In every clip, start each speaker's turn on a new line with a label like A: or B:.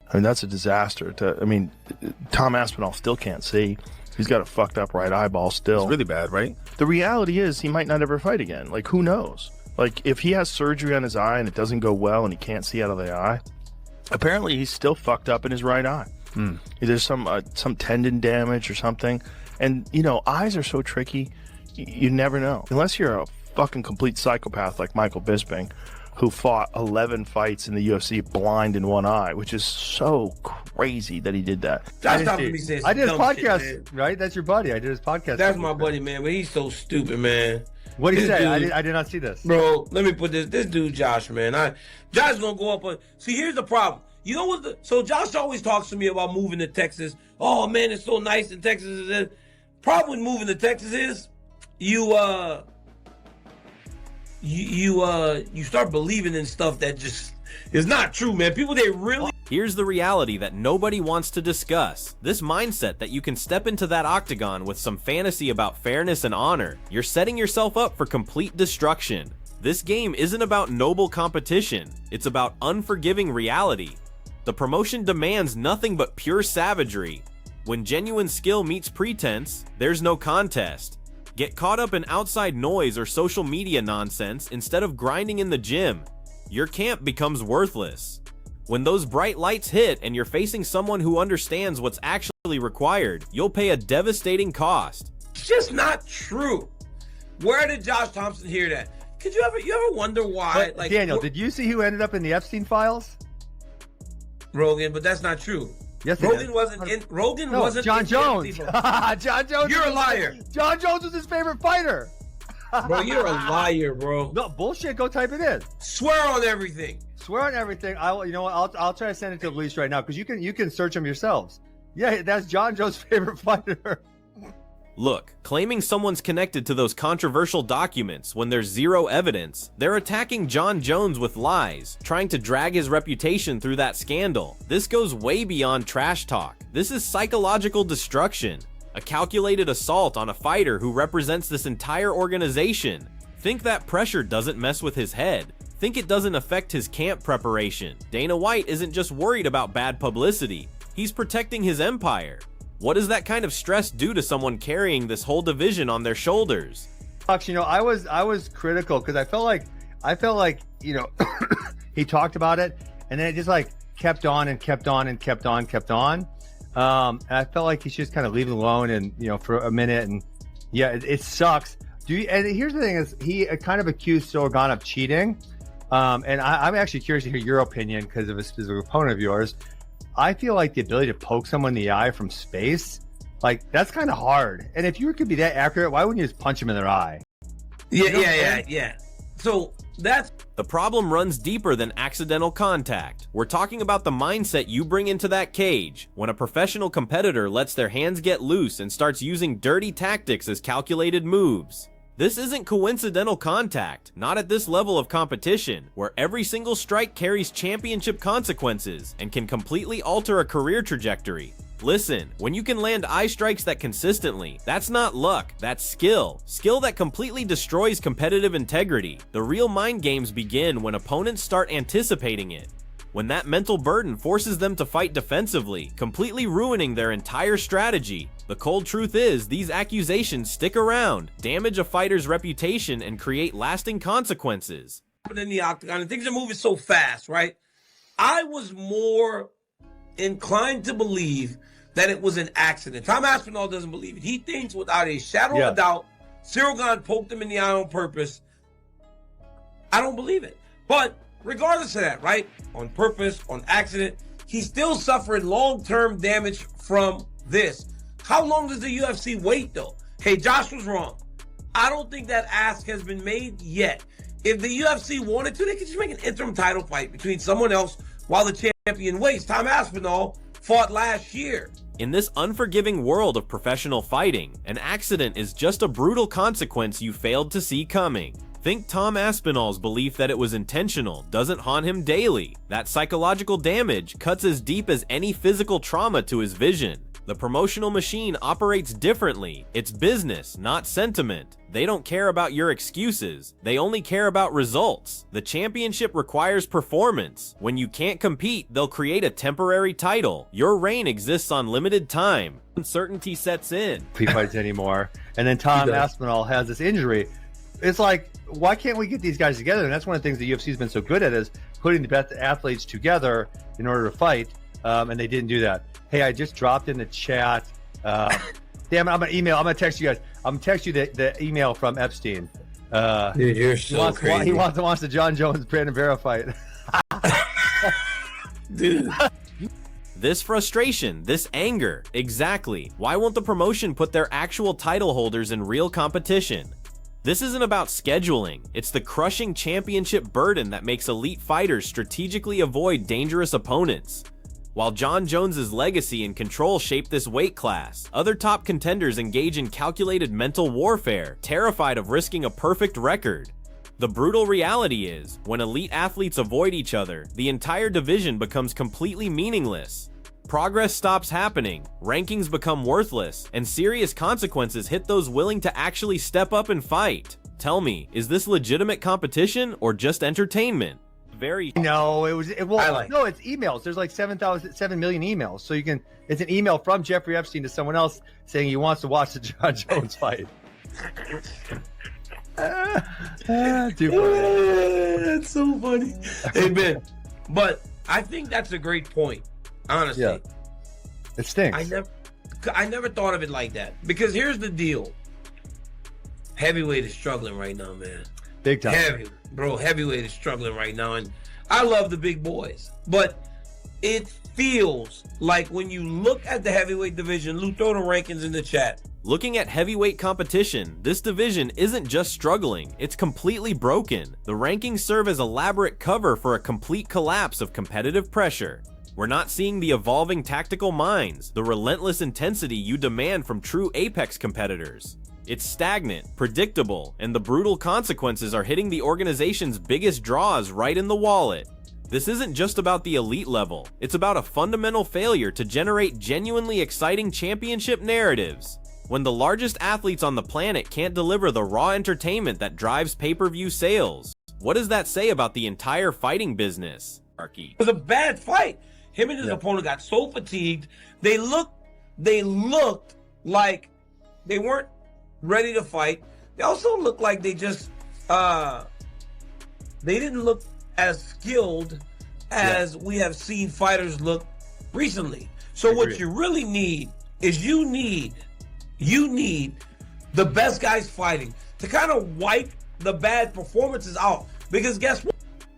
A: I mean, that's a disaster. I mean, Tom Aspinall still can't see. He's got a fucked up right eyeball still.
B: It's really bad, right?
A: The reality is he might not ever fight again. Like, who knows? Like, if he has surgery on his eye and it doesn't go well and he can't see out of the eye, apparently he's still fucked up in his right eye. There's some tendon damage or something. And, you know, eyes are so tricky, you never know. Unless you're a fucking complete psychopath like Michael Bisping, who fought 11 fights in the UFC blind in one eye, which is so crazy that he did that.
C: I did his
D: podcast, right? That's your buddy. I did his podcast.
C: That's my buddy, man, but he's so stupid, man.
D: What did he say? I did not see this.
C: Bro, let me put this dude, Josh, man. Josh gonna go up on. See, here's the problem. You know what? So Josh always talks to me about moving to Texas. Oh man, it's so nice in Texas. Problem with moving to Texas is you start believing in stuff that just is not true, man. People, they really.
E: Here's the reality that nobody wants to discuss. This mindset that you can step into that octagon with some fantasy about fairness and honor. You're setting yourself up for complete destruction. This game isn't about noble competition. It's about unforgiving reality. The promotion demands nothing but pure savagery. When genuine skill meets pretense, there's no contest. Get caught up in outside noise or social media nonsense instead of grinding in the gym. Your camp becomes worthless. When those bright lights hit and you're facing someone who understands what's actually required, you'll pay a devastating cost.
C: It's just not true. Where did Josh Thompson hear that? Could you ever wonder why?
D: But, like, Daniel, did you see who ended up in the Epstein files?
C: Rogan, but that's not true.
D: Yes,
C: Rogan wasn't in. Rogan
D: no,
C: wasn't.
D: John
C: in
D: Jones. John Jones.
C: You're a liar.
D: John Jones was his favorite fighter.
C: Bro, you're a liar, bro.
D: No bullshit. Go type it in.
C: Swear on everything.
D: Swear on everything. I will. You know what? I'll try to send it to Luis right now because you can search them yourselves. Yeah, that's John Jones' favorite fighter.
E: Look, claiming someone's connected to those controversial documents when there's zero evidence, they're attacking John Jones with lies, trying to drag his reputation through that scandal. This goes way beyond trash talk. This is psychological destruction, a calculated assault on a fighter who represents this entire organization. Think that pressure doesn't mess with his head. Think it doesn't affect his camp preparation. Dana White isn't just worried about bad publicity, he's protecting his empire. What does that kind of stress do to someone carrying this whole division on their shoulders?
D: You know, I was critical because I felt like you know he talked about it and then it just like kept on and kept on and kept on. And I felt like he should just kind of leave it alone and you know for a minute and yeah, it sucks. And here's the thing is he kind of accused Sorgan of cheating, and I'm actually curious to hear your opinion because of a specific opponent of yours. I feel like the ability to poke someone in the eye from space, like that's kind of hard. And if you could be that accurate, why wouldn't you just punch them in their eye?
C: Yeah. So that's
E: the problem runs deeper than accidental contact. We're talking about the mindset you bring into that cage when a professional competitor lets their hands get loose and starts using dirty tactics as calculated moves. This isn't coincidental contact, not at this level of competition, where every single strike carries championship consequences and can completely alter a career trajectory. Listen, when you can land eye strikes that consistently, that's not luck, that's skill. Skill that completely destroys competitive integrity. The real mind games begin when opponents start anticipating it. When that mental burden forces them to fight defensively, completely ruining their entire strategy. The cold truth is, these accusations stick around, damage a fighter's reputation, and create lasting consequences.
C: In the octagon, and things are moving so fast, right? I was more inclined to believe that it was an accident. Tom Aspinall doesn't believe it. He thinks without a shadow of a doubt, Sorgan poked him in the eye on purpose. I don't believe it. But regardless of that, right? On purpose, on accident, he's still suffering long-term damage from this. How long does the UFC wait, though? Okay, Josh was wrong. I don't think that ask has been made yet. If the UFC wanted to, they could just make an interim title fight between someone else while the champion waits. Tom Aspinall fought last year.
E: In this unforgiving world of professional fighting, an accident is just a brutal consequence you failed to see coming. Think Tom Aspinall's belief that it was intentional doesn't haunt him daily. That psychological damage cuts as deep as any physical trauma to his vision. The promotional machine operates differently. It's business, not sentiment. They don't care about your excuses. They only care about results. The championship requires performance. When you can't compete, they'll create a temporary title. Your reign exists on limited time. Uncertainty sets in.
D: He fights anymore. And then Tom Aspinall has this injury. It's like, why can't we get these guys together? And that's one of the things the UFC has been so good at, is putting the best athletes together in order to fight. And they didn't do that. Hey, I just dropped in the chat. Damn it, I'm gonna text you guys. I'm gonna text you the email from Epstein.
C: Dude, you're so crazy.
D: He wants the John Jones Brandon Vera fight.
C: Dude.
E: This frustration, this anger, exactly. Why won't the promotion put their actual title holders in real competition? This isn't about scheduling. It's the crushing championship burden that makes elite fighters strategically avoid dangerous opponents. While John Jones's legacy and control shape this weight class, other top contenders engage in calculated mental warfare, terrified of risking a perfect record. The brutal reality is, when elite athletes avoid each other, the entire division becomes completely meaningless. Progress stops happening, rankings become worthless, and serious consequences hit those willing to actually step up and fight. Tell me, is this legitimate competition or just entertainment?
D: No, it's emails. There's like 7 million emails. So it's an email from Jeffrey Epstein to someone else saying he wants to watch the John Jones fight. Too funny.
C: That's so funny. Hey, man. But I think that's a great point, honestly.
D: Yeah. It stinks.
C: I never thought of it like that. Because here's the deal. Heavyweight is struggling right now, man.
D: Big time.
C: Heavyweight is struggling right now, and I love the big boys, but it feels like when you look at the heavyweight division, Lou, throw the rankings in the chat.
E: Looking at heavyweight competition, this division isn't just struggling, it's completely broken. The rankings serve as elaborate cover for a complete collapse of competitive pressure. We're not seeing the evolving tactical minds, the relentless intensity you demand from true apex competitors. It's stagnant, predictable, and the brutal consequences are hitting the organization's biggest draws right in the wallet. This isn't just about the elite level, it's about a fundamental failure to generate genuinely exciting championship narratives. When the largest athletes on the planet can't deliver the raw entertainment that drives pay-per-view sales, what does that say about the entire fighting business?
C: It was a bad fight. Him and his opponent got so fatigued. They looked like they weren't ready to fight. They also look like they just they didn't look as skilled as we have seen fighters look recently. So what you really need is you need the best guys fighting to kind of wipe the bad performances out, because guess what?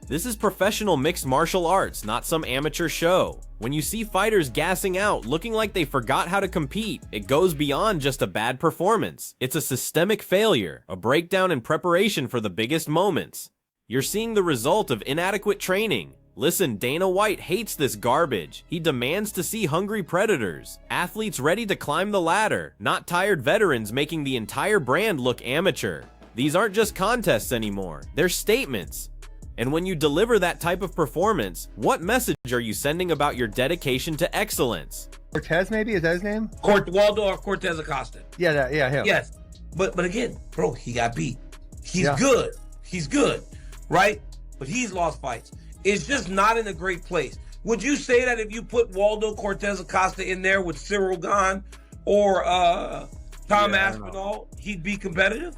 E: This is professional mixed martial arts, not some amateur show. When you see fighters gassing out, looking like they forgot how to compete, it goes beyond just a bad performance. It's a systemic failure, a breakdown in preparation for the biggest moments. You're seeing the result of inadequate training. Listen, Dana White hates this garbage. He demands to see hungry predators, athletes ready to climb the ladder, not tired veterans making the entire brand look amateur. These aren't just contests anymore, they're statements. And when you deliver that type of performance, what message are you sending about your dedication to excellence?
D: Cortez, maybe? Is that his name?
C: Waldo or Cortez Acosta.
D: Yeah, him.
C: Yes. But again, bro, he got beat. He's good. He's good, right? But he's lost fights. It's just not in a great place. Would you say that if you put Waldo Cortez Acosta in there with Cyril Gahn or Tom Aspinall, he'd be competitive?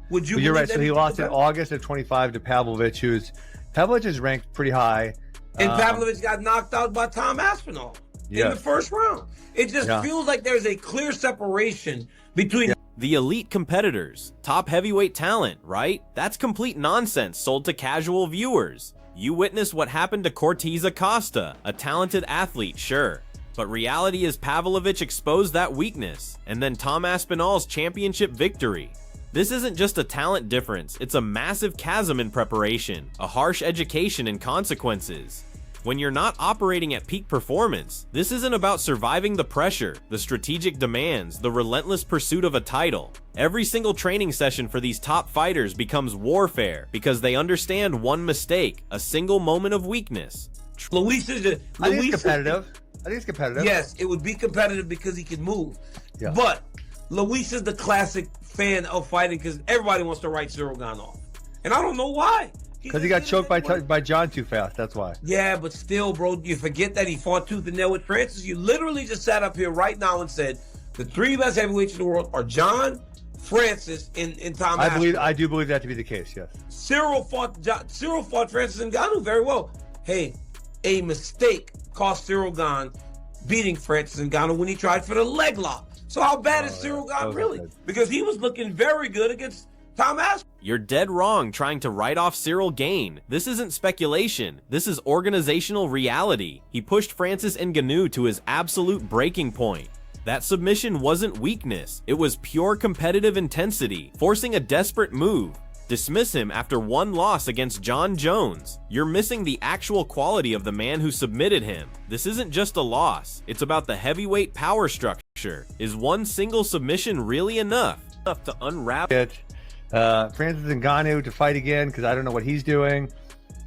C: Would you?
D: Well, you're right. So he lost in August of 25 to Pavlovich, Pavlovich is ranked pretty high.
C: And Pavlovich got knocked out by Tom Aspinall in the first round. It just feels like there's a clear separation between
E: the elite competitors, top heavyweight talent, right? That's complete nonsense sold to casual viewers. You witnessed what happened to Cortez Acosta, a talented athlete, sure. But reality is Pavlovich exposed that weakness, and then Tom Aspinall's championship victory. This isn't just a talent difference, it's a massive chasm in preparation, a harsh education in consequences. When you're not operating at peak performance, this isn't about surviving the pressure, the strategic demands, the relentless pursuit of a title. Every single training session for these top fighters becomes warfare because they understand one mistake, a single moment of weakness.
C: Luis is
D: competitive. I think it's competitive.
C: Yes, it would be competitive because he can move.
D: Yeah.
C: But Luis is the classic fan of fighting because everybody wants to write Cyril Gane off. And I don't know why.
D: Because he got choked by John too fast. That's why.
C: Yeah, but still, bro, you forget that he fought tooth and nail with Francis. You literally just sat up here right now and said the 3 best heavyweights in the world are John, Francis, and Tom Aspinall.
D: I do believe that to be the case. Yes.
C: Cyril fought Francis Ngannou very well. Hey, a mistake cost Cyril Gane beating Francis Ngannou when he tried for the leg lock. So how bad is Cyril Gane really?
D: Good.
C: Because he was looking very good against Tom Aspinall.
E: You're dead wrong trying to write off Cyril Gane. This isn't speculation. This is organizational reality. He pushed Francis Ngannou to his absolute breaking point. That submission wasn't weakness. It was pure competitive intensity, forcing a desperate move. Dismiss him after 1 loss against John Jones. You're missing the actual quality of the man who submitted him. This isn't just a loss. It's about the heavyweight power structure. Is one single submission really enough to unravel
D: Francis Ngannou to fight again because I don't know what he's doing.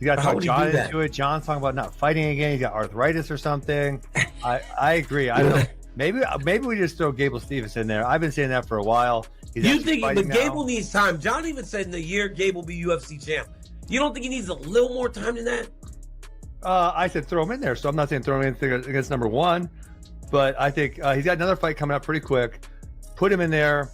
D: You got to talk John into it. John's talking about not fighting again. He's got arthritis or something. I agree. I don't know. Maybe we just throw Gable Stevenson in there. I've been saying that for a while.
C: You think, but Gable needs time. John even said in a year Gable will be UFC champ. You don't think he needs a little more time than that?
D: I said throw him in there, so I'm not saying throw him in against number 1, but I think he's got another fight coming up pretty quick. Put him in there.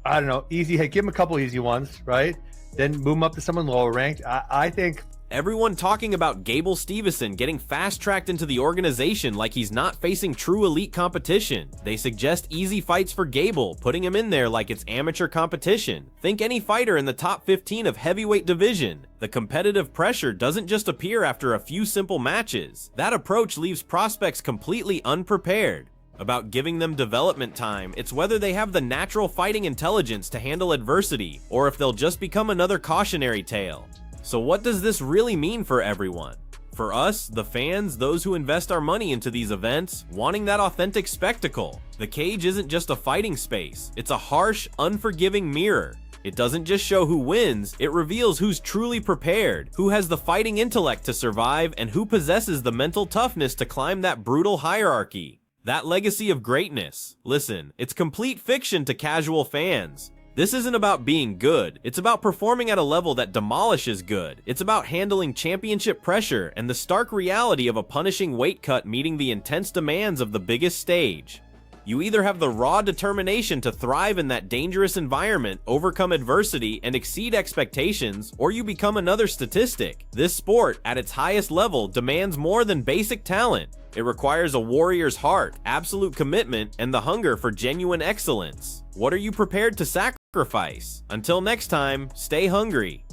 D: I don't know, easy. Hey, give him a couple easy ones, right? Then move him up to someone lower ranked. I think.
E: Everyone talking about Gable Stevenson getting fast-tracked into the organization like he's not facing true elite competition. They suggest easy fights for Gable, putting him in there like it's amateur competition. Think any fighter in the top 15 of heavyweight division. The competitive pressure doesn't just appear after a few simple matches. That approach leaves prospects completely unprepared. About giving them development time, it's whether they have the natural fighting intelligence to handle adversity, or if they'll just become another cautionary tale. So what does this really mean for everyone? For us, the fans, those who invest our money into these events, wanting that authentic spectacle. The cage isn't just a fighting space, it's a harsh, unforgiving mirror. It doesn't just show who wins, it reveals who's truly prepared, who has the fighting intellect to survive, and who possesses the mental toughness to climb that brutal hierarchy. That legacy of greatness. Listen, it's complete fiction to casual fans. This isn't about being good, it's about performing at a level that demolishes good. It's about handling championship pressure and the stark reality of a punishing weight cut meeting the intense demands of the biggest stage. You either have the raw determination to thrive in that dangerous environment, overcome adversity, and exceed expectations, or you become another statistic. This sport, at its highest level, demands more than basic talent. It requires a warrior's heart, absolute commitment, and the hunger for genuine excellence. What are you prepared to sacrifice? Until next time, stay hungry.